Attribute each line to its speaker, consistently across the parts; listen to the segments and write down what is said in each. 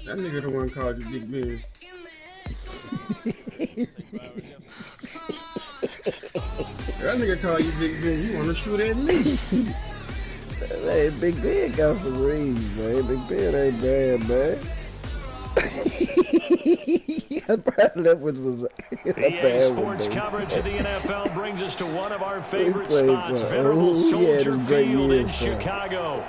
Speaker 1: That nigga the one called you Big Ben. That nigga called you Big Ben. You want to shoot at me?
Speaker 2: Hey, Big Ben got some rings, man. Big Ben ain't bad, man. Brad Leftwich was a
Speaker 3: EA Sports coverage of the NFL brings us to one of our favorite spots, venerable Soldier Field in Chicago.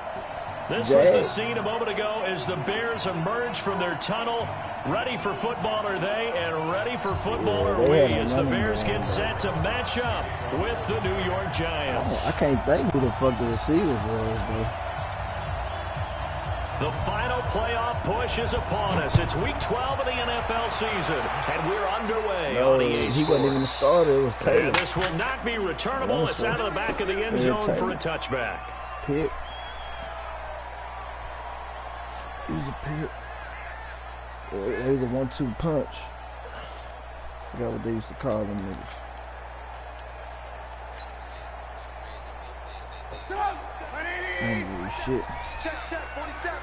Speaker 3: This was the scene a moment ago as the Bears emerged from their tunnel. Ready for football are they, and ready for football are we, as the Bears get set to match up with the New York Giants.
Speaker 2: I can't think who the fuck the receivers was, though.
Speaker 3: The final playoff push is upon us. It's week 12 of the NFL season, and we're underway on EA Sports.
Speaker 2: He wasn't even started. It was Taylor.
Speaker 3: And this will not be returnable. It's out of the back of the end zone for a touchback.
Speaker 2: Pick. He's a pick. It was a 1-2 punch. I forgot what they used to call them niggas. I don't give a shit.
Speaker 4: Check, 47.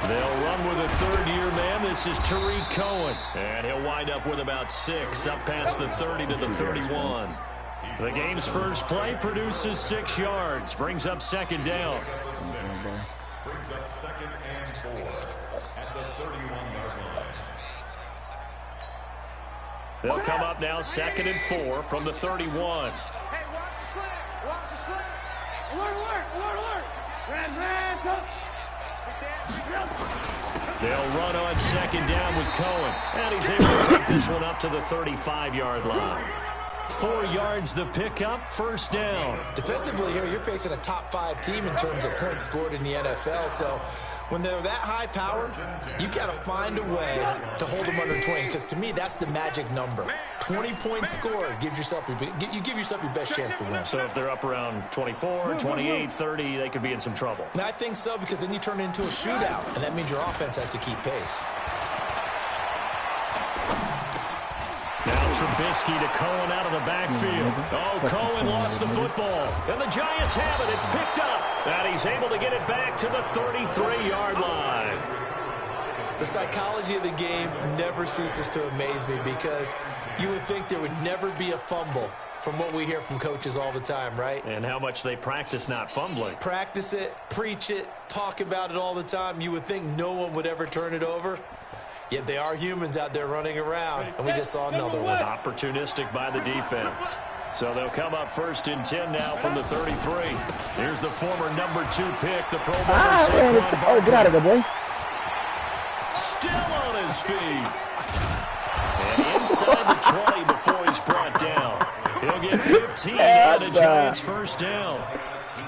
Speaker 3: They'll run with a third-year man. This is Tariq Cohen. And he'll wind up with about 6, up past the 30 to the 31. The game's first play produces 6 yards, brings up second down.
Speaker 5: Brings up 2nd and 4 at the 31-yard line.
Speaker 3: They'll come up now 2nd and 4 from the 31.
Speaker 4: Hey, watch the slant. Watch the slant. Alert.
Speaker 3: They'll run on 2nd down with Cohen. And he's able to take this one up to the 35-yard line. 4 yards the pickup, 1st down.
Speaker 6: Defensively here, you're facing a top 5 team in terms of points scored in the NFL. So when they're that high powered, you got to find a way to hold them under 20. Because to me, that's the magic number. 20 points scored gives yourself you give yourself your best chance to win.
Speaker 3: So if they're up around 24, 28, 30, they could be in some trouble.
Speaker 6: And I think so, because then you turn it into a shootout, and that means your offense has to keep pace.
Speaker 3: Now Trubisky to Cohen out of the backfield. Oh, Cohen lost the football. And the Giants have it. It's picked up. And he's able to get it back to the 33-yard line.
Speaker 6: The psychology of the game never ceases to amaze me, because you would think there would never be a fumble from what we hear from coaches all the time, right?
Speaker 3: And how much they practice not fumbling.
Speaker 6: Practice it, preach it, talk about it all the time. You would think no one would ever turn it over. Yet they are humans out there running around, and we just saw another one.
Speaker 3: Opportunistic by the defense. So they'll come up 1st and 10 now from the 33. Here's the former number 2 pick, the Pro Bowler Saquon Barkley.
Speaker 2: Oh, get out of there, boy.
Speaker 3: Still on his feet. And inside the 20 before he's brought down. He'll get 15 out of the Giants' 1st down.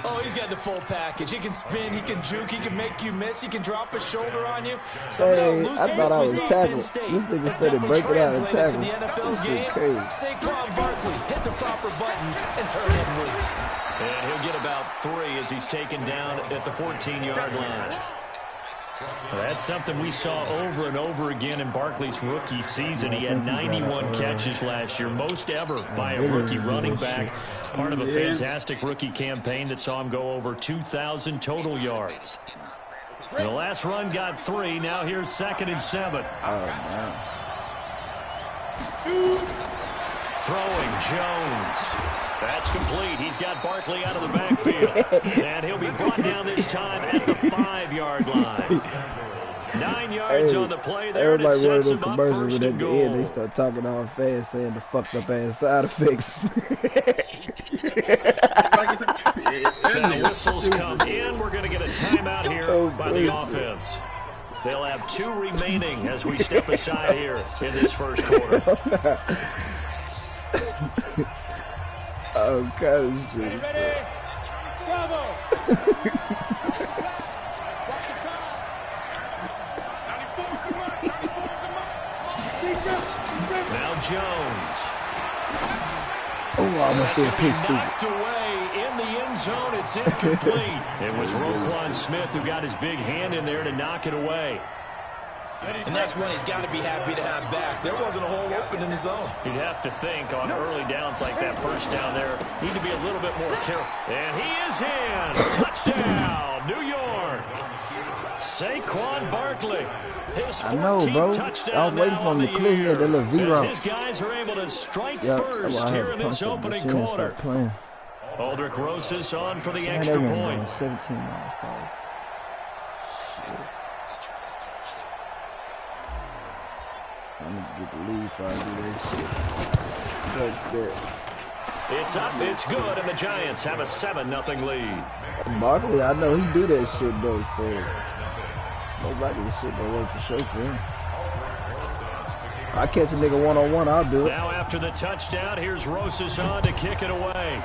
Speaker 6: Oh, he's got the full package. He can spin, he can juke, he can make you miss, he can drop a shoulder on you.
Speaker 2: Hey, I thought I was tackled. This nigga started breaking out and
Speaker 6: tackling.
Speaker 2: tackling.
Speaker 6: To the NFL game, Saquon Barkley hit the proper buttons and turn him loose.
Speaker 3: And he'll get about 3 as he's taken down at the 14-yard line. That's something we saw over and over again in Barkley's rookie season. He had 91 catches last year, most ever by a rookie running back. Part of a fantastic rookie campaign that saw him go over 2,000 total yards. The last run got 3. Now here's 2nd and 7.
Speaker 2: Oh, man.
Speaker 3: Throwing Jones. That's complete. He's got Barkley out of the backfield. And he'll be brought down this time at the 5-yard line. 9 yards on the play there.
Speaker 2: Everybody one of those commercials when at the end they start talking all fast, saying the fucked up ass side effects.
Speaker 3: Now whistles come in. We're going to get a timeout here by the offense. They'll have 2 remaining as we step aside here in this first quarter.
Speaker 2: Oh, God, this shit.
Speaker 4: Bravo.
Speaker 3: Now Jones.
Speaker 2: Oh, I almost did a pick, stupid.
Speaker 3: Knocked away in the end zone. It's incomplete. It was Roquan Smith who got his big hand in there to knock it away.
Speaker 6: And that's one he's got to be happy to have back. There wasn't a hole open in the zone.
Speaker 3: You'd have to think on early downs like that, first down there, need to be a little bit more careful. And he is in. Touchdown, of New York. Saquon Barkley. His 14th
Speaker 2: I know, bro.
Speaker 3: touchdown
Speaker 2: I was waiting for him to clear here. That little zero.
Speaker 3: his guys are able to strike first here in this opening quarter. Aldrich Rosas on for the extra point.
Speaker 2: 17 miles. I'm going to get the lead if I do this shit. Like that.
Speaker 3: It's up, it's good, and the Giants have a 7-0 lead.
Speaker 2: Barkley, I know he do that shit though, so nobody can shit don't work for sure for him. I catch a nigga one-on-one, I'll do it.
Speaker 3: Now after the touchdown, here's Rosas on to kick it away.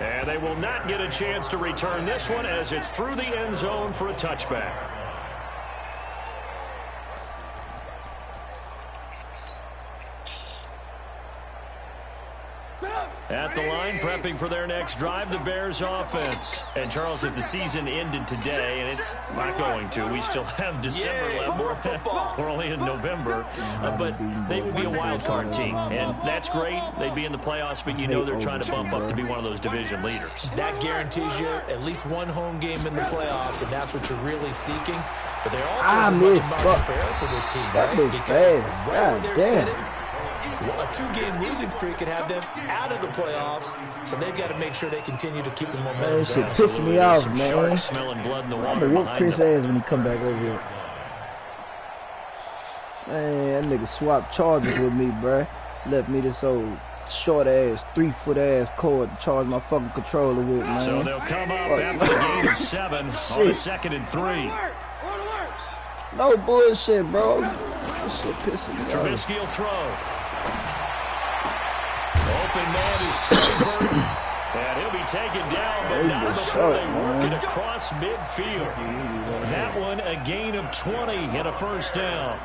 Speaker 3: And they will not get a chance to return this one as it's through the end zone for a touchback. At the line, prepping for their next drive, the Bears offense. And Charles, if the season ended today, and it's not going to, we still have December left. We're only in November. But they would be a wild card team. And that's great. They'd be in the playoffs, but you know they're trying to bump up to be one of those division leaders.
Speaker 6: That guarantees you at least one home game in the playoffs, and that's what you're really seeking. But there also isn't much margin for error for this team, right? Because right where they're sitting, a 2-game losing streak could have them out of the playoffs, so they've got to make sure they continue to keep the momentum.
Speaker 2: That shit pissing me off, man.
Speaker 3: Smelling blood in the water.
Speaker 2: I'm gonna whoop Chris ass when he come back over here. Man, that nigga swapped charges with me, bruh. Left me this old short ass, 3-foot ass cord to charge my fucking controller with, man.
Speaker 3: So they'll come up after the gain of 7 on the 2nd and 3.
Speaker 2: No bullshit, bro. This shit pissing me off.
Speaker 3: Trubisky will throw. Open man is Trey Burton. And he'll be taken down, but not before they work it across midfield. That one, a gain of 20 and a first down.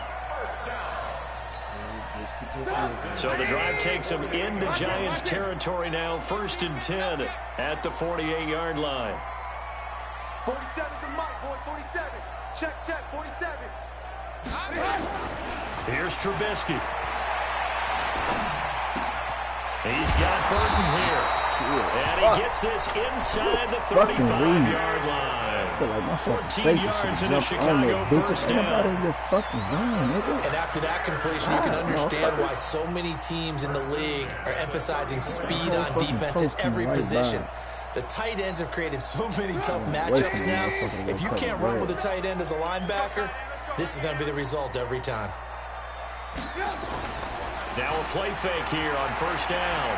Speaker 3: So the drive takes them into Giants territory now. 1st and 10 at the 48-yard line.
Speaker 4: 47 to Mike, boys, 47. Check, 47.
Speaker 3: Here's Trubisky. He's got Burton here. And he gets this inside the 35-yard line. 14 yards in a Chicago first down.
Speaker 6: And after that completion, you can understand why so many teams in the league are emphasizing speed on defense at every position. The tight ends have created so many tough matchups now. If you can't run with a tight end as a linebacker, this is going to be the result every time.
Speaker 3: Now a play fake here on first down.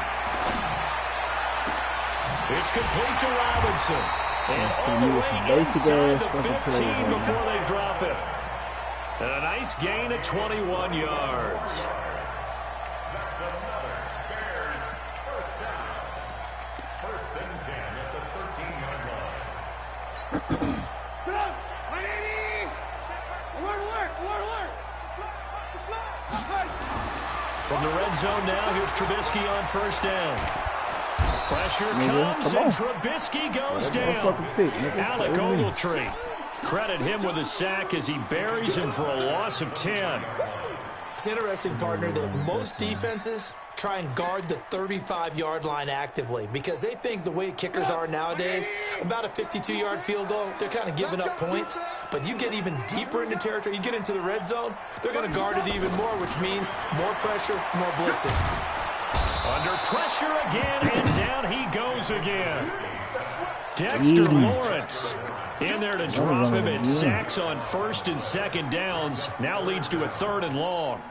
Speaker 3: It's complete to Robinson. And all the way inside the 15 before they drop it. And a nice gain of 21 yards.
Speaker 5: That's another Bears first down. 1st and 10 at the 13-yard line.
Speaker 4: Get up! 180! Alert!
Speaker 3: From the red zone now, here's Trubisky on first down. Pressure comes, and Trubisky goes down. Alec Ogletree. Credit him with a sack as he buries him for a loss of 10.
Speaker 6: It's interesting, partner, that most defenses try and guard the 35-yard line actively because they think the way kickers are nowadays, about a 52-yard field goal, they're kind of giving up points. But you get even deeper into territory, you get into the red zone, they're going to guard it even more, which means more pressure, more blitzing.
Speaker 3: Under pressure again, and down he goes again. Dexter Lawrence in there to drop him at sacks on 1st and 2nd downs. Now leads to a 3rd and long.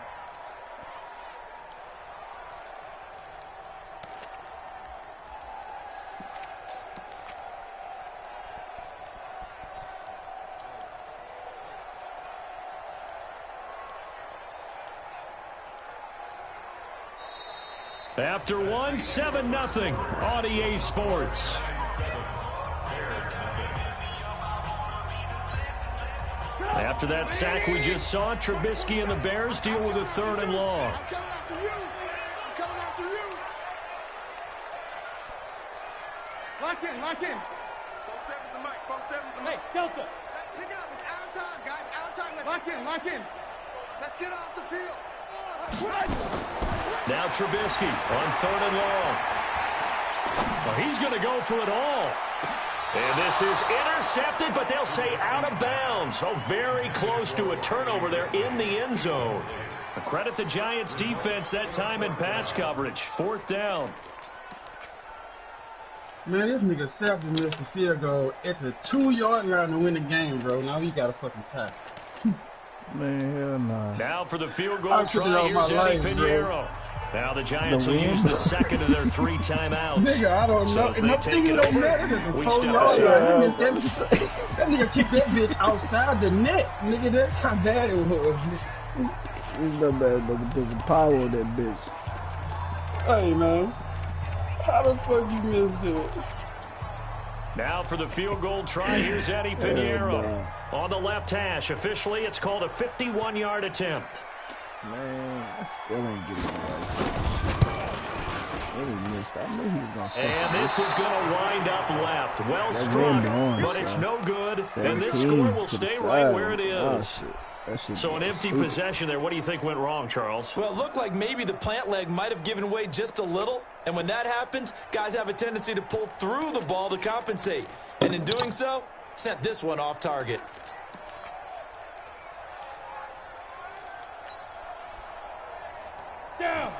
Speaker 3: After one, 7-0 on EA Sports. After that sack we just saw, Trubisky and the Bears deal with a 3rd and long.
Speaker 4: I'm coming after you. Lock in. 4-7's the mic. 4-7's the mic. Hey, Delta. Let's pick it up. It's out of time, guys. Out of time. Lock in. Let's get off the field.
Speaker 3: Now Trubisky on 3rd and long. Well, he's going to go for it all. And this is intercepted, but they'll say out of bounds. Oh, very close to a turnover there in the end zone. Credit the Giants defense that time in pass coverage. 4th down.
Speaker 1: Man, this nigga Sefton missed the field goal at the 2-yard line to win the game, bro. Now he got a fucking tackle.
Speaker 2: Man, hell nah.
Speaker 3: Now for the field goal try. Here's Eddie Pinheiro. Now the Giants will use the second of their 3 timeouts.
Speaker 1: Nigga, I don't know.
Speaker 3: So as they take it over, we step
Speaker 1: aside. That nigga kicked that bitch outside the net. Nigga, that's how bad it was.
Speaker 2: It's not bad, but there's the power of that bitch.
Speaker 1: Hey, man. How the fuck you missed it?
Speaker 3: Now for the field goal try, here's Eddie Pinheiro. On the left hash, officially it's called a 51-yard attempt.
Speaker 2: Man, I still ain't getting it right. He missed. I knew he was going to.
Speaker 3: And this is going to wind up left. Well struck, but it's no good. And this score will stay right where it is. So an empty possession there. What do you think went wrong, Charles?
Speaker 6: Well, it looked like maybe the plant leg might have given way just a little. And when that happens, guys have a tendency to pull through the ball to compensate. And in doing so, sent this one off target.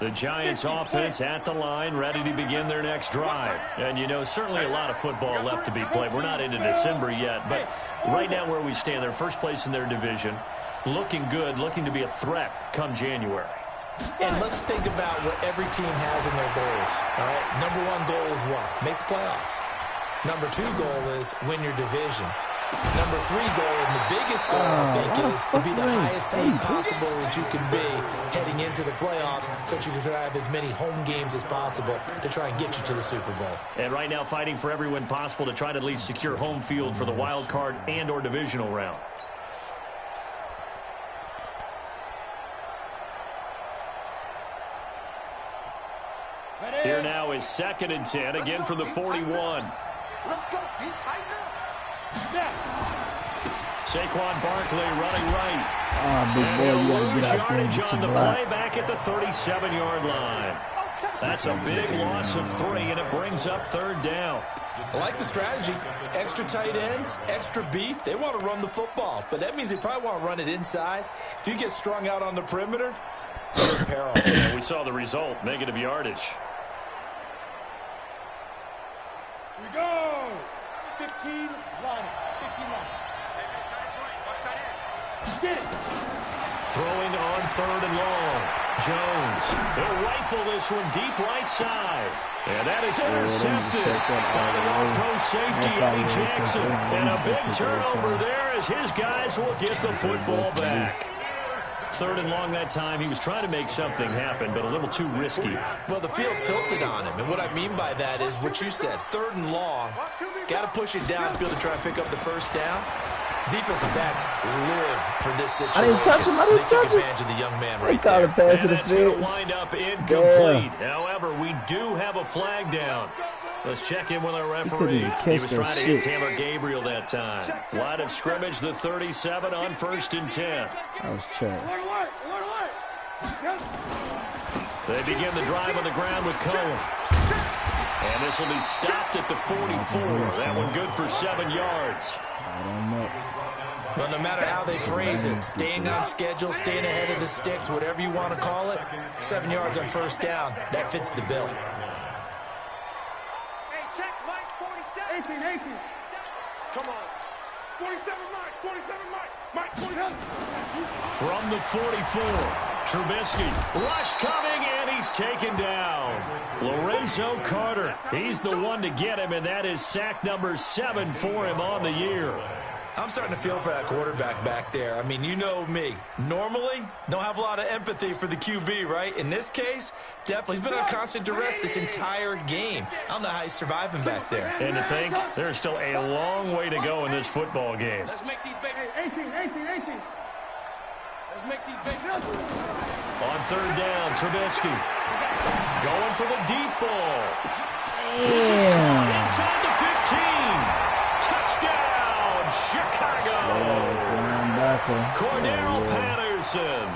Speaker 3: The Giants offense at the line, ready to begin their next drive. And, you know, certainly a lot of football left to be played. We're not into December yet, but right now where we stand, they're first place in their division, looking good, looking to be a threat come January.
Speaker 6: And let's think about what every team has in their goals. All right, number 1 goal is what? Make the playoffs. Number 2 goal is win your division. Number 3 goal, and the biggest goal, I think, is to be the highest seed possible that you can be heading into the playoffs so that you can have as many home games as possible to try and get you to the Super Bowl.
Speaker 3: And right now fighting for every win possible to try to at least secure home field for the wild card and or divisional round. Here now is 2nd and 10, again from the 41.
Speaker 4: Let's go, Pete, tighten up.
Speaker 3: Saquon Barkley running right.
Speaker 2: Big boy, you gotta
Speaker 3: lose
Speaker 2: get out there and
Speaker 3: yardage
Speaker 2: get
Speaker 3: on the
Speaker 2: your
Speaker 3: play
Speaker 2: block.
Speaker 3: back at the 37-yard line. That's a big loss of 3, and it brings up 3rd down.
Speaker 6: I like the strategy. Extra tight ends, extra beef. They want to run the football, but that means they probably want to run it inside. If you get strung out on the perimeter, you're in peril.
Speaker 3: And we saw the result, negative yardage.
Speaker 4: Here we go. 15 line. 15 line. Get it.
Speaker 3: Throwing on 3rd and long. Jones. He'll rifle this one deep right side. And that is intercepted by the all-pro safety, Eddie Jackson. And a big turnover there as his guys will get the football back. 3rd and long that time. He was trying to make something happen, but a little too risky.
Speaker 6: Well, the field tilted on him. And what I mean by that is what you said. 3rd and long. Got to push it downfield to try and pick up the first down. Defensive backs live for this situation.
Speaker 2: I didn't touch him. I didn't
Speaker 6: they took
Speaker 2: touch him.
Speaker 6: advantage of the young man
Speaker 2: They
Speaker 6: right
Speaker 2: caught
Speaker 6: there.
Speaker 2: a pass to
Speaker 3: And
Speaker 2: the
Speaker 3: that's going to
Speaker 2: field.
Speaker 3: wind up incomplete. However, we do have a flag down. Let's check in with our referee. He was trying to hit Taylor Gabriel that time. Line of scrimmage, the 37 on 1st and 10.
Speaker 2: I was checked.
Speaker 3: They begin the drive on the ground with Cohen. And this will be stopped at the 44. That one good for 7 yards.
Speaker 2: I don't know.
Speaker 6: Well, no matter how they phrase it, staying on schedule, staying ahead of the sticks, whatever you want to call it, 7 yards on 1st down, that fits the bill.
Speaker 4: Hey, check Mike, 47. 18. Come on. 47 Mike, 47 Mike. Mike, 47.
Speaker 3: From the 44, Trubisky. Rush coming, and he's taken down. Lorenzo Carter. He's the one to get him, and that is sack number 7 for him on the year.
Speaker 6: I'm starting to feel for that quarterback back there. I mean, you know me. Normally, don't have a lot of empathy for the QB, right? In this case, definitely. He's been on constant duress this entire game. I don't know how he's surviving back there.
Speaker 3: And to think, there's still a long way to go in this football game.
Speaker 4: Let's make these big. 18. Let's make these big.
Speaker 3: On 3rd down, Trubisky. Going for the deep ball. This is caught inside the 15. Touchdown, Chicago. Cordero Patterson.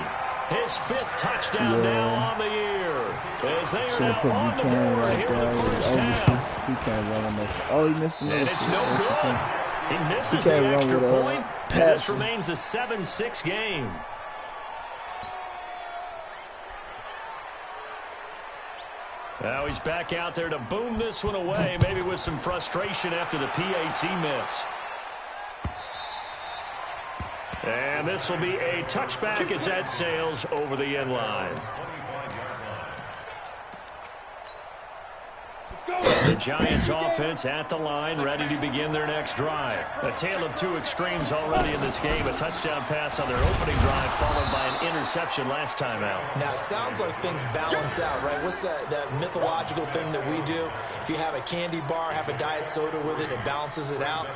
Speaker 3: His 5th touchdown now on the year. As they are
Speaker 2: Should have
Speaker 3: now
Speaker 2: put
Speaker 3: on the
Speaker 2: Buchanan
Speaker 3: board
Speaker 2: right
Speaker 3: here in the
Speaker 2: there.
Speaker 3: first half.
Speaker 2: He can't run on this. Oh, he missed another.
Speaker 3: And it's no good. He misses
Speaker 2: He
Speaker 3: the
Speaker 2: can't run
Speaker 3: extra
Speaker 2: with
Speaker 3: point, and this
Speaker 2: passing.
Speaker 3: remains a 7-6 game. Now he's back out there to boom this one away, maybe with some frustration after the PAT miss. And this will be a touchback as that sails over the end line. The Giants offense at the line, ready to begin their next drive. A tale of two extremes already in this game. A touchdown pass on their opening drive, followed by an interception last time out.
Speaker 6: Now, it sounds like things balance out, right? What's that mythological thing that we do? If you have a candy bar, have a diet soda with it, it balances it out.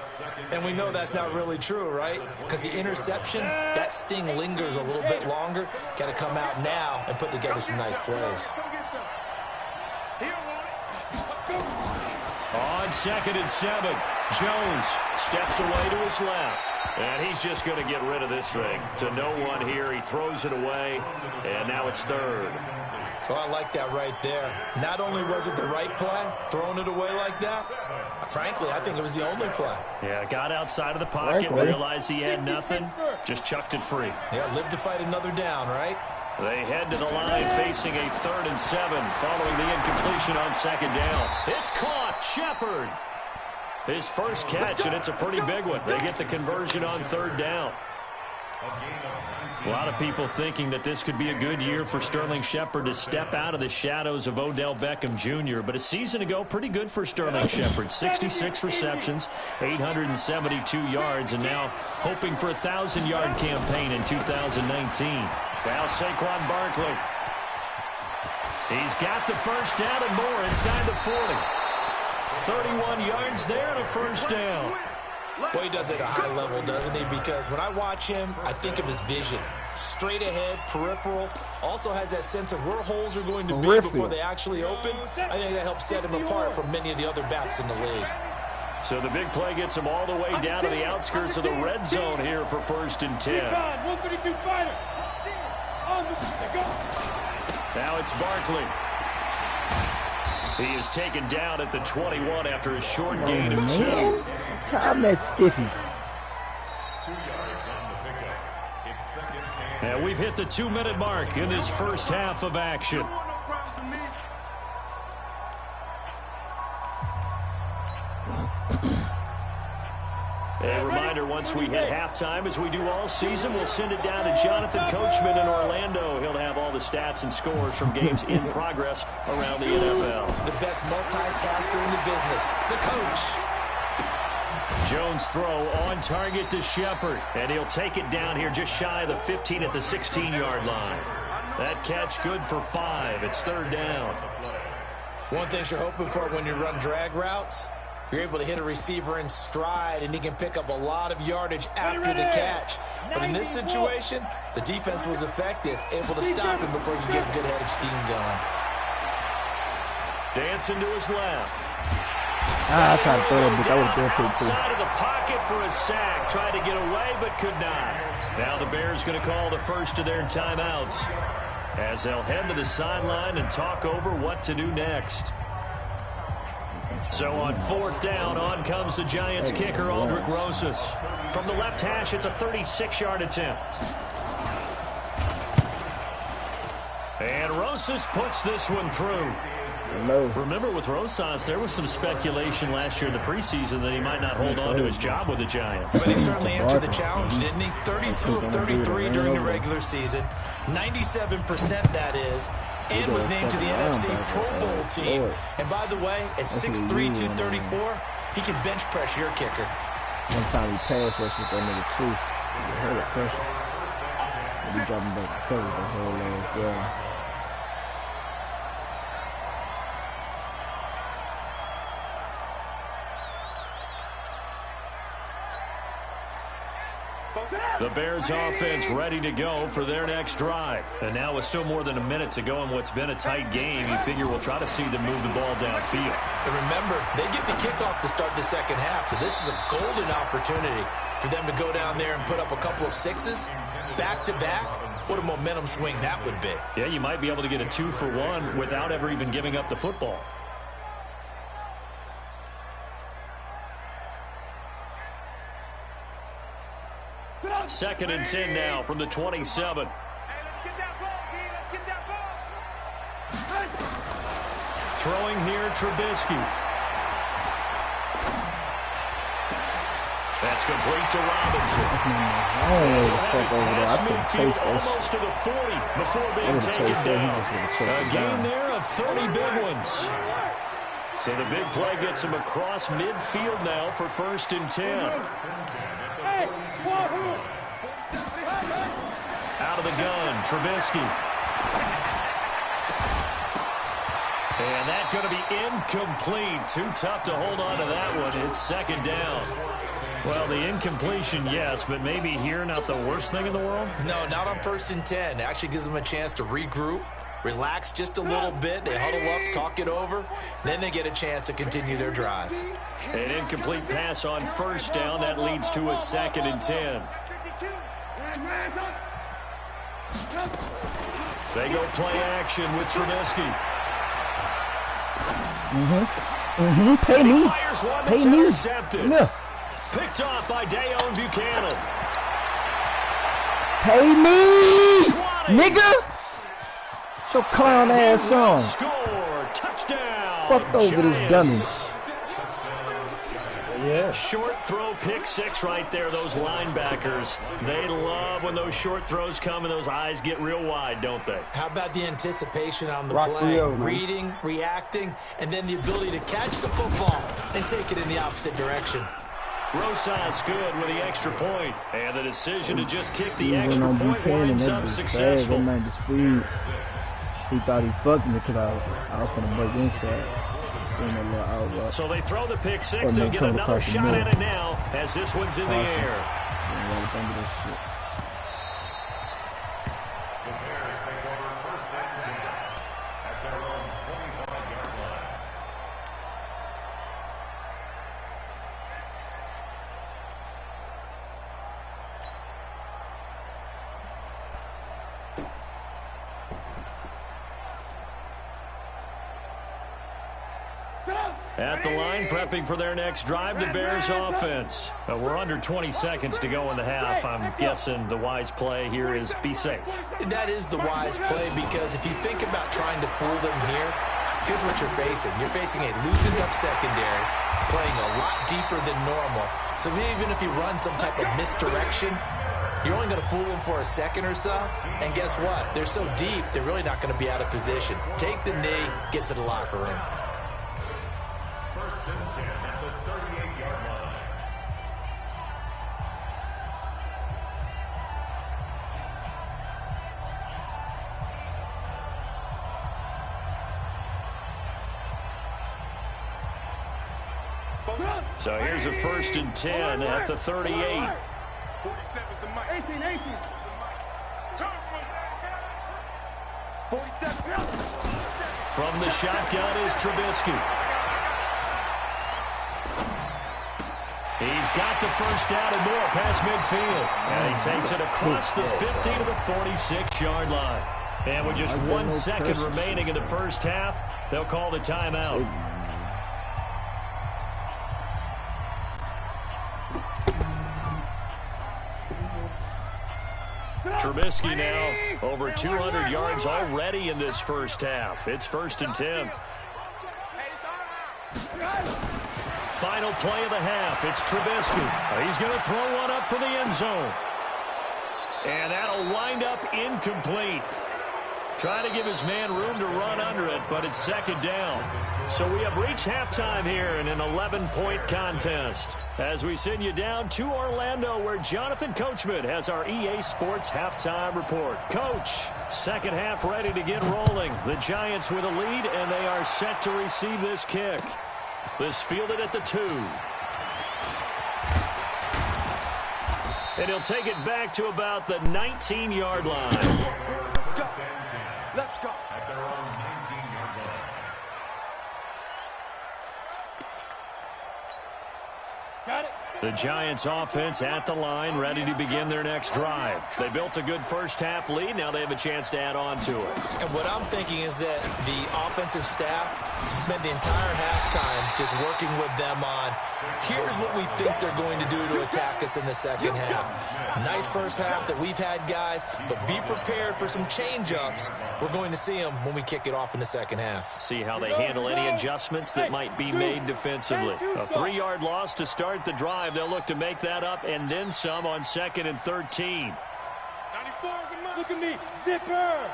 Speaker 6: And we know that's not really true, right? Because the interception, that sting lingers a little bit longer. Got to come out now and put together some nice plays.
Speaker 3: On 2nd and 7, Jones steps away to his left. And he's just going to get rid of this thing. To no one here. He throws it away. And now it's 3rd.
Speaker 6: Well, I like that right there. Not only was it the right play, throwing it away like that, frankly, I think it was the only play.
Speaker 3: Yeah, got outside of the pocket, realized he had nothing, just chucked it free.
Speaker 6: Yeah, live to fight another down, right?
Speaker 3: They head to the line facing a 3rd and 7 following the incompletion on 2nd down. It's caught. Shepard. His first catch, and it's a pretty big one. They get the conversion on 3rd down. A lot of people thinking that this could be a good year for Sterling Shepard to step out of the shadows of Odell Beckham Jr. But a season ago, pretty good for Sterling Shepard. 66 receptions, 872 yards, and now hoping for a 1,000-yard campaign in 2019. Now Saquon Barkley. He's got the first down and more inside the 40. 31 yards there and a first down.
Speaker 6: Boy, he does it at a high level, doesn't he? Because when I watch him, I think of his vision. Straight ahead, peripheral. Also has that sense of where holes are going to be before they actually open. I think that helps set him apart from many of the other backs in the league.
Speaker 3: So the big play gets him all the way down to the outskirts of the red zone here for 1st and 10. Now it's Barkley. He is taken down at the 21 after a short gain of 2.
Speaker 2: Time that stiffy.
Speaker 5: 2 yards on the pickup. It's 2nd and
Speaker 3: And we've hit the 2-minute mark in this first half of action. A reminder, once we hit halftime, as we do all season, we'll send it down to Jonathan Coachman in Orlando. He'll have all the stats and scores from games in progress around the NFL.
Speaker 6: The best multitasker in the business, the coach.
Speaker 3: Jones throw on target to Shepard, and he'll take it down here just shy of the 15 at the 16-yard line. That catch good for 5. It's 3rd down.
Speaker 6: One thing you're hoping for when you run drag routes, you're able to hit a receiver in stride, and he can pick up a lot of yardage after the catch. But in this situation, the defense was effective, able to stop him before you get a good head of steam going.
Speaker 3: Dancing to his left.
Speaker 2: I tried to throw that bitch. I would have been pretty cool.
Speaker 3: Outside of the pocket for a sack. Tried to get away, but could not. Now the Bears going to call the first of their timeouts as they'll head to the sideline and talk over what to do next. So on 4th down, on comes the Giants kicker, Aldrick Rosas. From the left hash, it's a 36-yard attempt. And Rosas puts this one through.
Speaker 2: No.
Speaker 3: Remember, with Rosas, there was some speculation last year in the preseason that he might not hold on to his job with the Giants.
Speaker 6: But he certainly answered the challenge, didn't he? 32 of 33 during the regular season. 97% that is. And was named to the NFC Pro Bowl team. And by the way, at 6'3", 234, he can bench press your kicker.
Speaker 2: One time he passed us with that nigga too. He hurt his pressure. And he dropped him back to cover the whole last drive.
Speaker 3: The Bears offense ready to go for their next drive. And now with still more than a minute to go in what's been a tight game, you figure we'll try to see them move the ball downfield.
Speaker 6: And remember, they get the kickoff to start the second half, so this is a golden opportunity for them to go down there and put up a couple of 6s back-to-back What a momentum swing that would be.
Speaker 3: Yeah, you might be able to get a 2-for-1 without ever even giving up the football. Second and 10 now from the 27.
Speaker 4: Hey, let's get that ball, D. Let's get that ball.
Speaker 3: Throwing here, Trubisky. That's complete to Robinson. Past midfield, almost to the 40 before being taken down. A gain there of 30 big ones. So the big play gets him across midfield now for 1st and 10. Out of the gun, Trubisky. And that's going to be incomplete. Too tough to hold on to that one. It's 2nd down. Well, the incompletion, yes, but maybe here not the worst thing in the world?
Speaker 6: No, not on 1st and 10. It actually gives them a chance to regroup, relax just a little bit. They huddle up, talk it over. Then they get a chance to continue their drive.
Speaker 3: An incomplete pass on 1st down. That leads to a 2nd and 10. They go play action with Trubisky.
Speaker 2: Pay me. Pay me. Yeah.
Speaker 3: Picked off by Dayon Buchanan.
Speaker 2: Pay me, nigga. Your clown ass on.
Speaker 3: Score. Touchdown.
Speaker 2: Fuck over this dummy.
Speaker 1: Yeah.
Speaker 3: Short throw, pick 6 right there, those linebackers. They love when those short throws come and those eyes get real wide, don't they?
Speaker 6: How about the anticipation on the
Speaker 1: Rock
Speaker 6: play?
Speaker 1: Rio, man.
Speaker 6: Reading, reacting, and then the ability to catch the football and take it in the opposite direction.
Speaker 3: Rosas good with the extra point. And the decision to just kick the extra point winds up successful.
Speaker 2: He thought he fucked me because I was going to break inside.
Speaker 3: So they throw the pick 6. They'll get another shot at it now as this one's in the air. At the line, prepping for their next drive, the Bears offense. We're under 20 seconds to go in the half. I'm guessing the wise play here is be safe.
Speaker 6: That is the wise play, because if you think about trying to fool them here, here's what you're facing. You're facing a loosened up secondary, playing a lot deeper than normal. So even if you run some type of misdirection, you're only going to fool them for a second or so. And guess what? They're so deep, they're really not going to be out of position. Take the knee, get to the locker room.
Speaker 5: 1st and 10 at the 38-yard line.
Speaker 3: So here's a 1st and 10 at the 38.
Speaker 4: 47's the mic. 18. 47.
Speaker 3: From the shotgun is Trubisky. He's got the 1st down and more past midfield. And he takes it across the 50 to the 46-yard line. And with just 1 second remaining in the first half, they'll call the timeout. Trubisky now over 200 yards already in this first half. It's 1st and 10. Final play of the half. It's Trubisky. He's going to throw one up for the end zone. And that'll wind up incomplete. Trying to give his man room to run under it, but it's 2nd down. So we have reached halftime here in an 11-point contest. As we send you down to Orlando, where Jonathan Coachman has our EA Sports halftime report. Coach, second half ready to get rolling. The Giants with a lead, and they are set to receive this kick. This fielded at the 2. And he'll take it back to about the 19-yard line.
Speaker 4: Let's go.
Speaker 5: At their own 19-yard line.
Speaker 4: 1
Speaker 3: The Giants offense at the line, ready to begin their next drive. They built a good first-half lead. Now they have a chance to add on to it.
Speaker 6: And what I'm thinking is that the offensive staff spent the entire halftime just working with them on, here's what we think they're going to do to attack us in the second half. Nice first half that we've had, guys, but be prepared for some change-ups. We're going to see them when we kick it off in the second half.
Speaker 3: See how they handle any adjustments that might be made defensively. A 3-yard loss to start the drive. They'll look to make that up and then some on 2nd and 13.
Speaker 4: 94 is the money. Look at me. Zipper.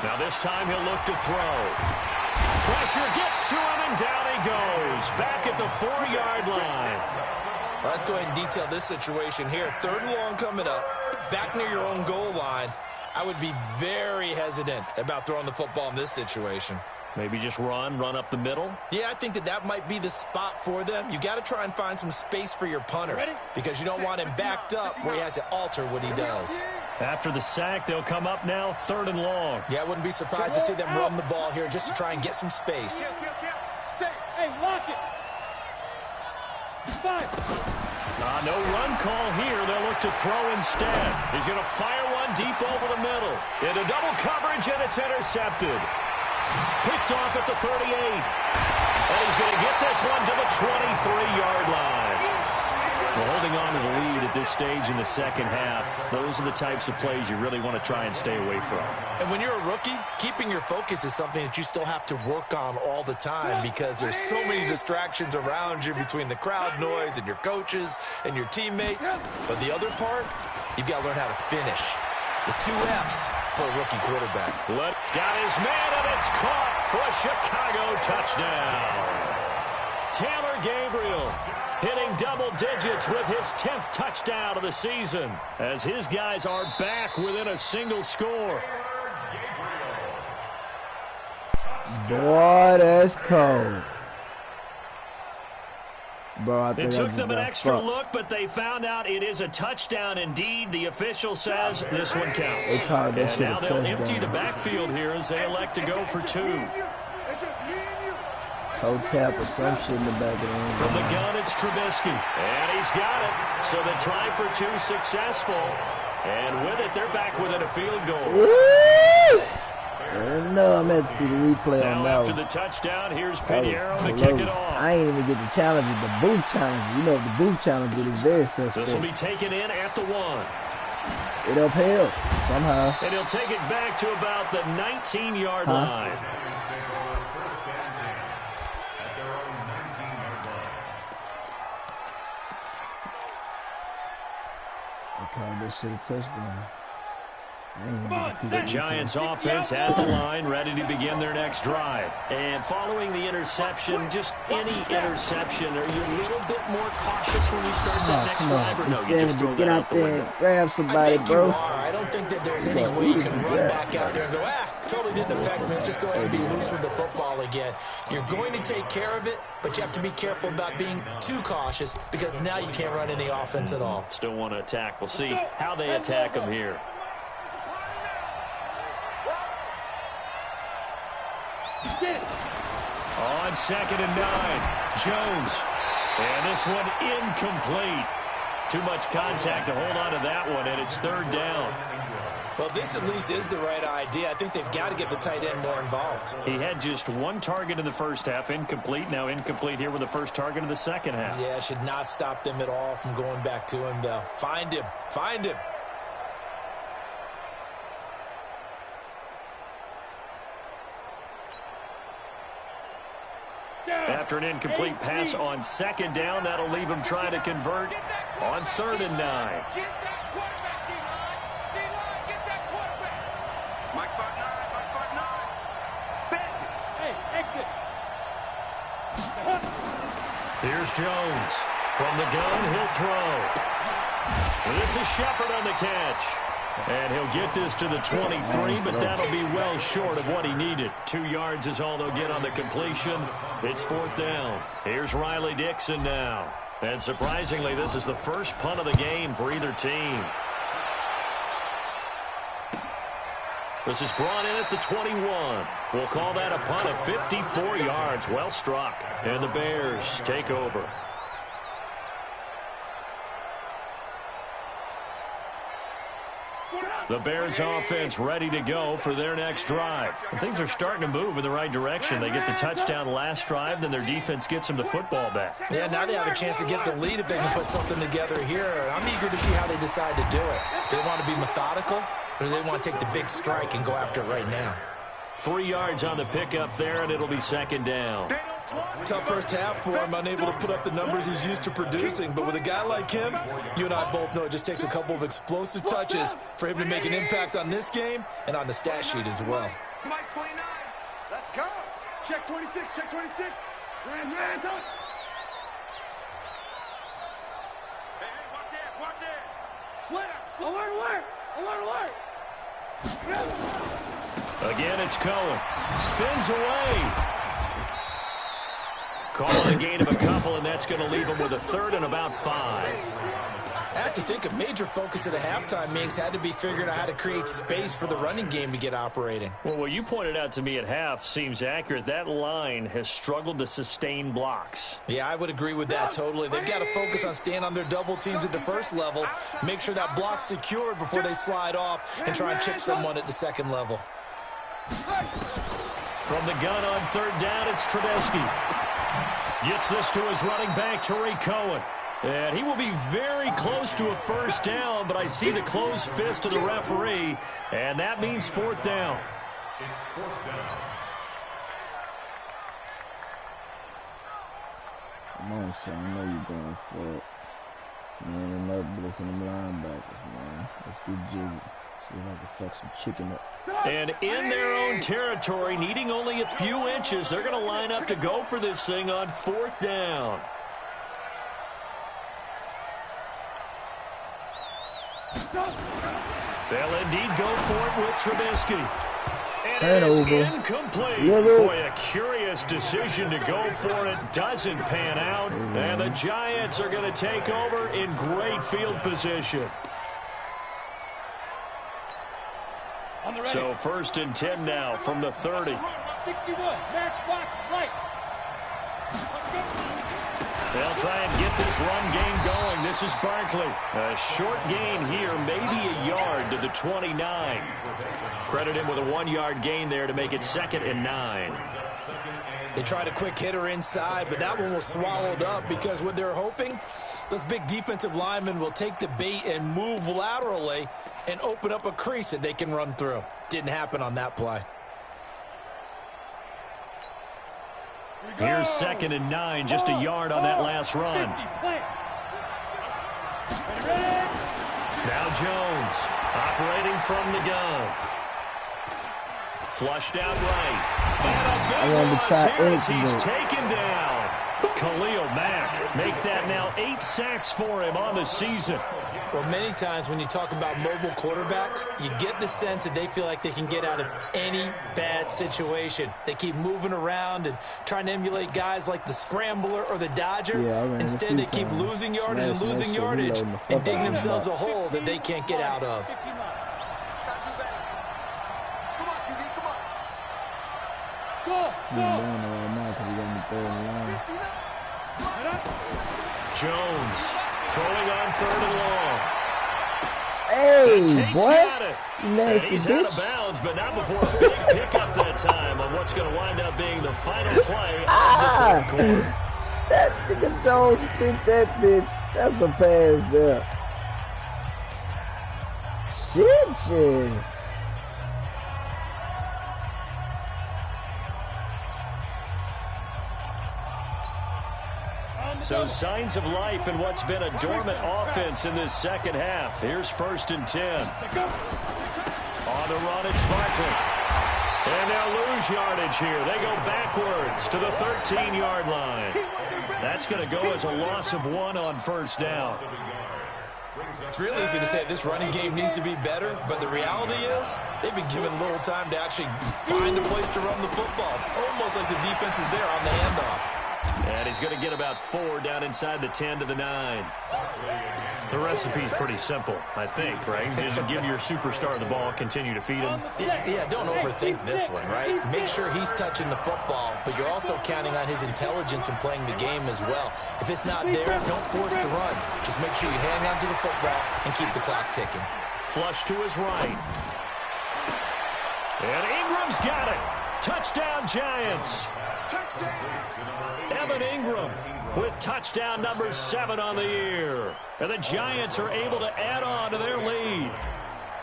Speaker 3: Now this time he'll look to throw. Pressure gets to him and down he goes. Back at the 4-yard line.
Speaker 6: Well, let's go ahead and detail this situation here. 3rd and long coming up. Back near your own goal line. I would be very hesitant about throwing the football in this situation.
Speaker 3: Maybe just run up the middle?
Speaker 6: Yeah, I think that might be the spot for them. You got to try and find some space for your punter because you don't want him backed up where he has to alter what he does.
Speaker 3: After the sack, they'll come up now 3rd and long.
Speaker 6: Yeah, I wouldn't be surprised to see them run the ball here just to try and get some space.
Speaker 4: Hey, lock it. 5.
Speaker 3: No run call here. They'll look to throw instead. He's going to fire one deep over the middle. Into double coverage, and it's intercepted. Picked off at the 38. And he's going to get this one to the 23-yard line. Well, holding on to the lead at this stage in the second half, those are the types of plays you really want to try and stay away from.
Speaker 6: And when you're a rookie, keeping your focus is something that you still have to work on all the time because there's so many distractions around you between the crowd noise and your coaches and your teammates. But the other part, you've got to learn how to finish. The 2 F's for a rookie quarterback.
Speaker 3: Got his man, and it's caught for a Chicago touchdown. Taylor Gabriel hitting double digits with his 10th touchdown of the season as his guys are back within a single score.
Speaker 2: Boy, that's cold. Bro,
Speaker 3: it took them an extra look, but they found out it is a touchdown indeed. The official says this one counts. And now they'll empty the backfield here as they elect to go for 2.
Speaker 2: Toe tap or some shit in the back of the end.
Speaker 3: From the gun, it's Trubisky. And he's got it. So the try for 2 successful. And with it, they're back within a field goal.
Speaker 2: Woo! No, I'm at to see the replay
Speaker 3: now
Speaker 2: on that
Speaker 3: after
Speaker 2: one.
Speaker 3: the touchdown, here's Pinheiro to kick it off.
Speaker 2: I ain't even get the challenge, the booth challenge. You know, the booth challenge is very suspect.
Speaker 3: This will be taken in at the 1.
Speaker 2: It upheld somehow.
Speaker 3: And he'll take it back to about the 19-yard line.
Speaker 2: Okay, this shit a touchdown.
Speaker 3: The Giants offense at the line, ready to begin their next drive. And following the interception, just any interception, are you a little bit more cautious when you start that next drive? Or no, you just throw
Speaker 2: get out there and grab somebody, bro.
Speaker 6: I don't think that there's any way you can run back out there and go, totally didn't affect me. Let's just go ahead and be loose with the football again. You're going to take care of it, but you have to be careful about being too cautious because now you can't run any offense at all.
Speaker 3: Still want to attack. We'll see how they attack them here. On 2nd and 9, Jones. And this one incomplete. Too much contact to hold on to that one, and it's 3rd down.
Speaker 6: Well, this at least is the right idea. I think they've got to get the tight end more involved.
Speaker 3: He had just 1 target in the first half, incomplete. Now incomplete here with the first target of the second half.
Speaker 6: Yeah, should not stop them at all from going back to him, though. Find him. Find him.
Speaker 3: After an incomplete pass on 2nd down, that'll leave him trying to convert on 3rd and 9.
Speaker 4: Mike 5-9. Hey, exit.
Speaker 3: Here's Jones. From the gun, he'll throw. This is Shepard on the catch. And he'll get this to the 23, but that'll be well short of what he needed. 2 yards is all they'll get on the completion. It's 4th down. Here's Riley Dixon now. And surprisingly, this is the first punt of the game for either team. This is brought in at the 21. We'll call that a punt of 54 yards. Well struck. And the Bears take over. The Bears offense ready to go for their next drive. And things are starting to move in the right direction. They get the touchdown last drive, then their defense gets them the football back.
Speaker 6: Yeah, now they have a chance to get the lead if they can put something together here. I'm eager to see how they decide to do it. Do they want to be methodical, or do they want to take the big strike and go after it right now?
Speaker 3: 3 yards on the pickup there, and it'll be second down.
Speaker 6: Tough first half for him, unable to put up the numbers he's used to producing. But with a guy like him, you and I both know it just takes a couple of explosive touches for him to make an impact on this game and on the stat sheet as well.
Speaker 4: Mike 29. Let's go. Check 26. Check 26. Hey, watch it. Watch it. Slip. Alert.
Speaker 3: Again, it's Cohen. Spins away. Calling a gain of a couple, and that's going to leave him with a third and about 5.
Speaker 6: I have to think a major focus at the halftime meetings had to be figuring out how to create space for the running game to get operating.
Speaker 3: Well, what you pointed out to me at half seems accurate. That line has struggled to sustain blocks.
Speaker 6: Yeah, I would agree with that totally. They've got to focus on staying on their double teams at the first level, make sure that block's secured before they slide off and try and chip someone at the second level.
Speaker 3: From the gun on third down, it's Trubisky. Gets this to his running back, Tariq Cohen. And he will be very close to a first down, but I see the closed fist of the referee, and that means fourth down.
Speaker 5: It's fourth down.
Speaker 2: Come on, son. I know you're going for it. Man, another blitz in them linebackers, man. Let's get jiggy. See if I can fuck some chicken up.
Speaker 3: And in their own territory, needing only a few inches, they're going to line up to go for this thing on fourth down. They'll indeed go for it with Trubisky. And it is incomplete. Boy, a curious decision to go for it. Doesn't pan out. And the Giants are going to take over in great field position. So first and 10 now from the 30.
Speaker 4: 61, matchbox right.
Speaker 3: They'll try and get this run game going. This is Barkley. A short gain here, maybe a yard to the 29. Credit him with a 1-yard gain there to make it 2nd and 9.
Speaker 6: They tried a quick hitter inside, but that one was swallowed up because what they're hoping, those big defensive linemen will take the bait and move laterally and open up a crease that they can run through. Didn't happen on that play.
Speaker 3: Here's 2nd and 9, just a yard on that last run. Now Jones, operating from the gun. Flushed out right. And a big loss here as he's taken down. Khalil Mack, make that now 8 sacks for him on the season.
Speaker 6: Well, many times when you talk about mobile quarterbacks, you get the sense that they feel like they can get out of any bad situation. They keep moving around and trying to emulate guys like the Scrambler or the Dodger. Instead, they keep losing yardage and losing yardage and digging themselves a hole that they can't get out of.
Speaker 3: Jones throwing on 3rd and long.
Speaker 2: Hey, boy.
Speaker 3: And he's out of bounds, but not before a big pickup that time on what's going to wind up being the final play of the 4th quarter.
Speaker 2: That nigga Jones picked that bitch. That's a pass there. Shit.
Speaker 3: So signs of life in what's been a dormant offense in this second half. Here's 1st and 10. On the run, it's Barkley. And they'll lose yardage here. They go backwards to the 13-yard line. That's going to go as a loss of 1 on first down.
Speaker 6: It's real easy to say this running game needs to be better, but the reality is they've been given little time to actually find a place to run the football. It's almost like the defense is there on the handoff.
Speaker 3: And that. He's going to get about 4 down inside the 10 to the 9. The recipe's pretty simple, I think, right? Just give your superstar the ball, continue to feed him.
Speaker 6: Yeah, don't overthink this one, right? Make sure he's touching the football, but you're also counting on his intelligence and playing the game as well. If it's not there, don't force the run. Just make sure you hang on to the football and keep the clock ticking.
Speaker 3: Flush to his right. And Ingram's got it. Touchdown, Giants. Evan Ingram with touchdown number 7 on the year. And the Giants are able to add on to their lead.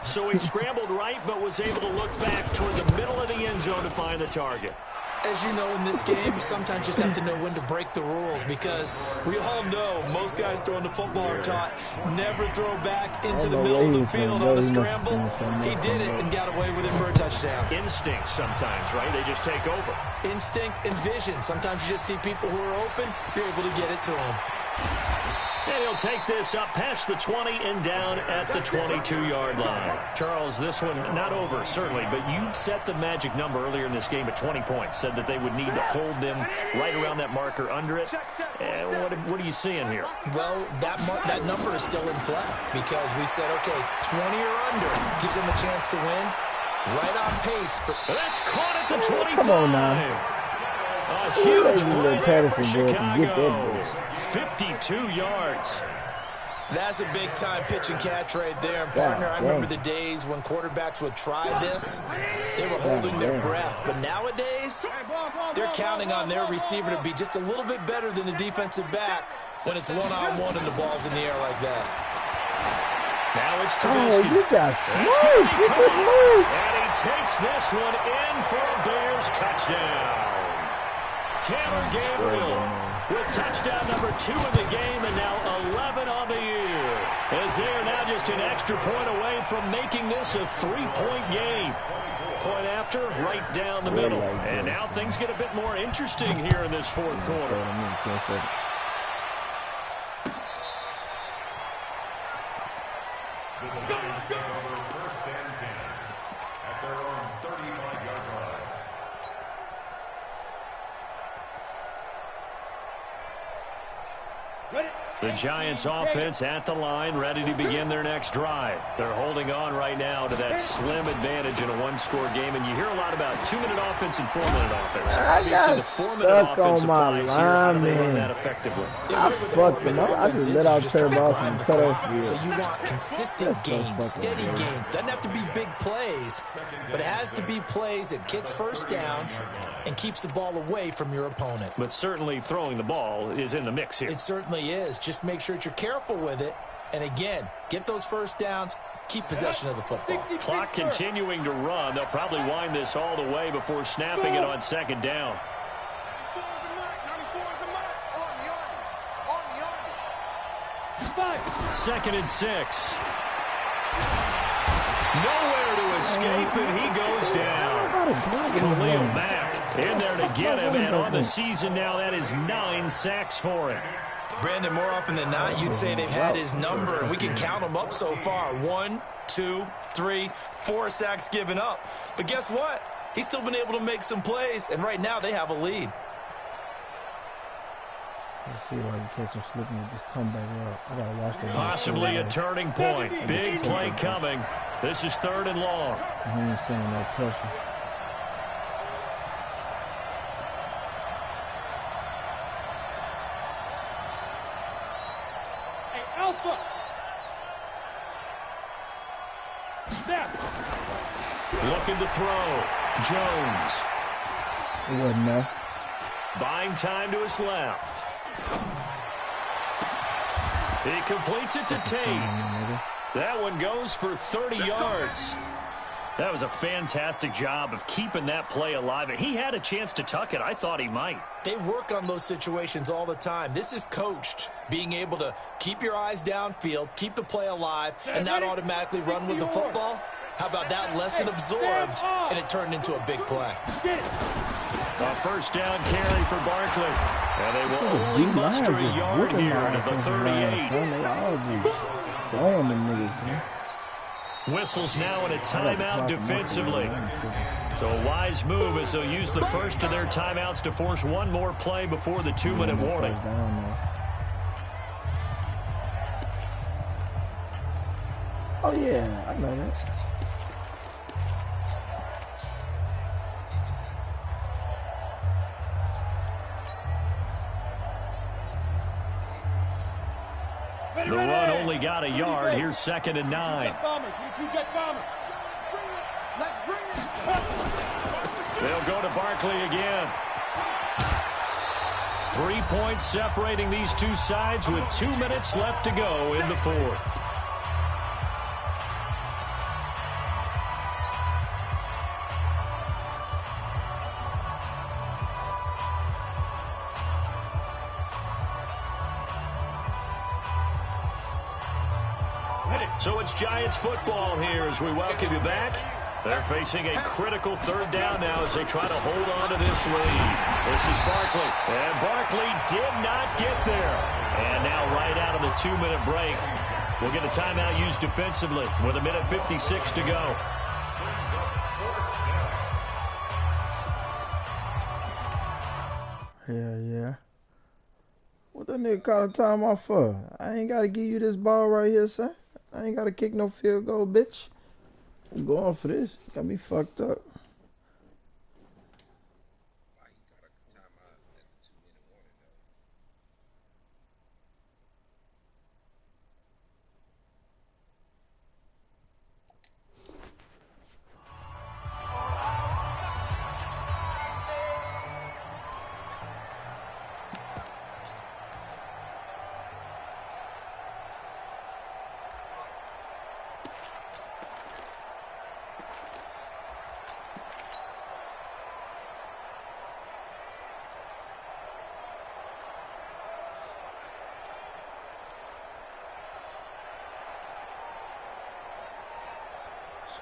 Speaker 3: So he scrambled right, but was able to look back toward the middle of the end zone to find the target.
Speaker 6: As you know, in this game, sometimes you just have to know when to break the rules, because we all know most guys throwing the football are taught never throw back into the middle of the field on a scramble. He did it and got away with it for a touchdown.
Speaker 3: Instinct sometimes, right? They just take over.
Speaker 6: Instinct and vision. Sometimes you just see people who are open, you're able to get it to them.
Speaker 3: And he'll take this up past the 20 and down at the 22-yard line. Charles, this one not over, certainly, but you set the magic number earlier in this game at 20 points. Said that they would need to hold them right around that marker under it. What are you seeing here?
Speaker 6: Well, that number is still in play, because we said, okay, 20 or under gives them a chance to win. Right on pace.
Speaker 3: That's caught at the 25.
Speaker 2: Come on now.
Speaker 3: A huge play there for Chicago. 52 yards.
Speaker 6: That's a big-time pitch and catch right there. And, partner, I remember the days when quarterbacks would try this. They were holding their breath. But nowadays, they're counting on their receiver to be just a little bit better than the defensive back when it's one-on-one and the ball's in the air like that.
Speaker 3: Now it's Trubisky.
Speaker 2: Oh, you got smooth. Get this move.
Speaker 3: And he takes this one in for a Bears touchdown. Taylor Gabriel with touchdown number 2 in the game, and now 11 on the year, as they are now just an extra point away from making this a 3-point game. Point after, right down the middle. And now things get a bit more interesting here in this fourth quarter.
Speaker 5: The Giants take over 1st and 10 at their own 35-yard line.
Speaker 3: The Giants offense at the line, ready to begin their next drive. They're holding on right now to that slim advantage in a one-score game, and you hear a lot about 2-minute offense and 4-minute offense. Obviously, the 4-minute offense applies here. How do they run that effectively?
Speaker 2: I just let out Terry Boston and cut off.
Speaker 6: So you want consistent gains, steady gains. Doesn't have to be big plays, but it has to be plays that gets first downs and keeps the ball away from your opponent.
Speaker 3: But certainly throwing the ball is in the mix here.
Speaker 6: It certainly is. Just make sure that you're careful with it. And again, get those first downs, keep possession of the football.
Speaker 3: Clock continuing to run. They'll probably wind this all the way before snapping it on 2nd down. 2nd and 6. Nowhere to escape, and he goes down. Khalil Mack in there to get him, and on the season now, that is 9 sacks for him.
Speaker 6: Brandon, more often than not, you'd say they've had his number, and we can count them up so far. 1, 2, 3, 4 sacks given up. But guess what? He's still been able to make some plays, and right now they have a lead.
Speaker 2: Let's see why you catch him slipping and just come back up. I gotta watch that.
Speaker 3: Possibly a turning point. Big play coming. This is 3rd and long.
Speaker 2: He ain't standing that pressure.
Speaker 4: Alpha. Snap.
Speaker 3: Looking to throw. Jones.
Speaker 2: It wasn't there.
Speaker 3: Buying time to his left. He completes it to Tate. That one goes for 30 yards. That was a fantastic job of keeping that play alive. He had a chance to tuck it. I thought he might.
Speaker 6: They work on those situations all the time. This is coached, being able to keep your eyes downfield, keep the play alive, and not automatically run with the football. How about that lesson absorbed, and it turned into a big play.
Speaker 3: A 1st down carry for Barkley. And they will only muster a yard here at the 38. Whistles now in a timeout defensively. So a wise move as they'll use the first of their timeouts to force one more play before the 2-minute warning.
Speaker 2: Oh, yeah, I know that.
Speaker 3: The run only got a yard. Here's 2nd and 9. They'll go to Barkley again. 3 points separating these two sides with 2 minutes left to go in the fourth. So it's Giants football here as we welcome you back. They're facing a critical 3rd down now as they try to hold on to this lead. This is Barkley. And Barkley did not get there. And now right out of the 2-minute break, we'll get a timeout used defensively with 1:56 to go.
Speaker 2: Hell yeah. What that nigga call a timeout for? I ain't got to give you this ball right here, son. I ain't got to kick no field goal, bitch. I'm going for this. Got me fucked up.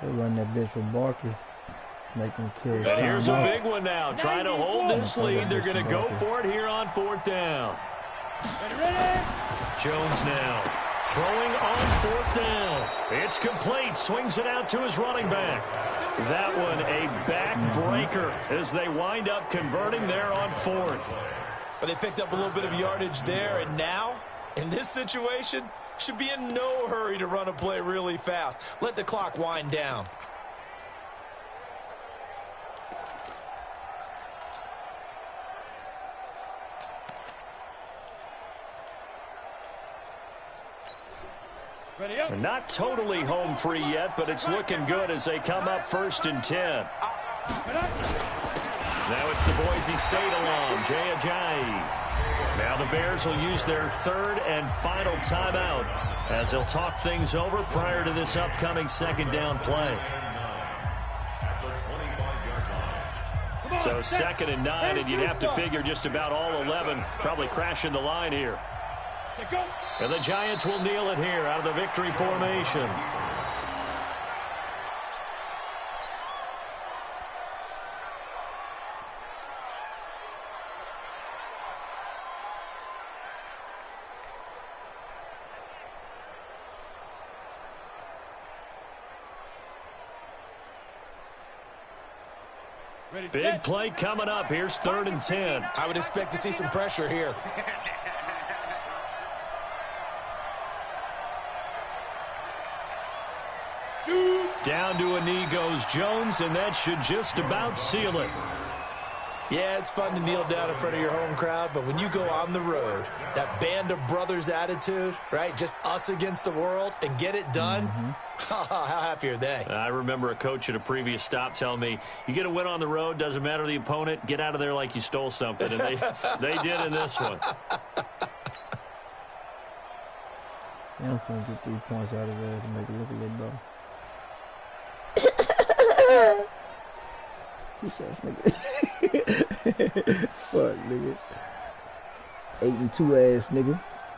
Speaker 2: So run that bitch with Barkley. Make him kill.
Speaker 3: And here's a big one now. Trying to hold this lead. They're going to go for it here on 4th down. Jones now throwing on 4th down. It's complete. Swings it out to his running back. That one a backbreaker as they wind up converting there on 4th.
Speaker 6: But they picked up a little bit of yardage there, and now, in this situation, should be in no hurry to run a play really fast. Let the clock wind down.
Speaker 3: Not totally home free yet, but it's looking good as they come up 1st and 10. Now it's the Boise State alum, Jay Ajayi. Now the Bears will use their 3rd and final timeout as they'll talk things over prior to this upcoming 2nd down play. So 2nd and 9, and you'd have to figure just about all 11 probably crashing the line here. And the Giants will kneel it here out of the victory formation. Big play coming up. Here's 3rd and 10.
Speaker 6: I would expect to see some pressure here.
Speaker 3: Down to a knee goes Jones, and that should just about seal it.
Speaker 6: Yeah, it's fun to kneel down in front of your home crowd, but when you go on the road, that band of brothers attitude, right? Just us against the world and get it done. How happy are they?
Speaker 3: I remember a coach at a previous stop telling me, you get a win on the road, doesn't matter the opponent, get out of there like you stole something. And they did in this one.
Speaker 2: Yeah, I'm trying to get 3 points out of there to make it look a little better. Fuck, nigga. 8-2 ass nigga.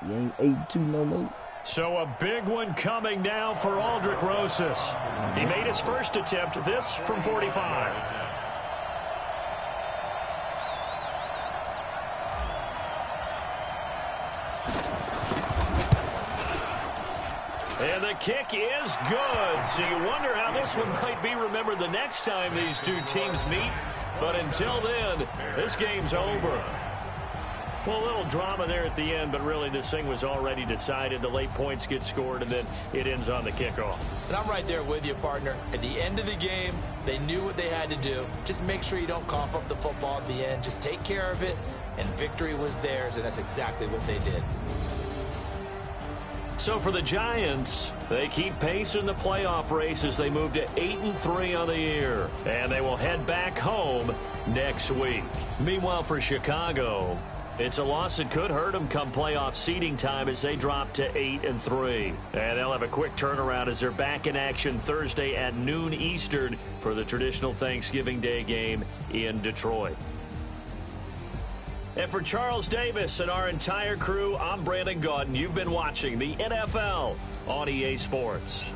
Speaker 2: You ain't 8-2 no more.
Speaker 3: So a big one coming now for Aldrick Rosas. He made his first attempt, this from 45. And the kick is good. So you wonder how this one might be remembered the next time these two teams meet. But until then, this game's over. Well, a little drama there at the end, but really this thing was already decided. The late points get scored, and then it ends on the kickoff.
Speaker 6: And I'm right there with you, partner. At the end of the game, they knew what they had to do. Just make sure you don't cough up the football at the end. Just take care of it, and victory was theirs, and that's exactly what they did.
Speaker 3: So for the Giants, they keep pace in the playoff race as they move to 8-3 on the year. And they will head back home next week. Meanwhile, for Chicago, it's a loss that could hurt them come playoff seeding time as they drop to 8-3. And they'll have a quick turnaround as they're back in action Thursday at noon Eastern for the traditional Thanksgiving Day game in Detroit. And for Charles Davis and our entire crew, I'm Brandon Gaudin. You've been watching the NFL on EA Sports.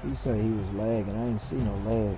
Speaker 2: He said he was lagging. I ain't see no lag.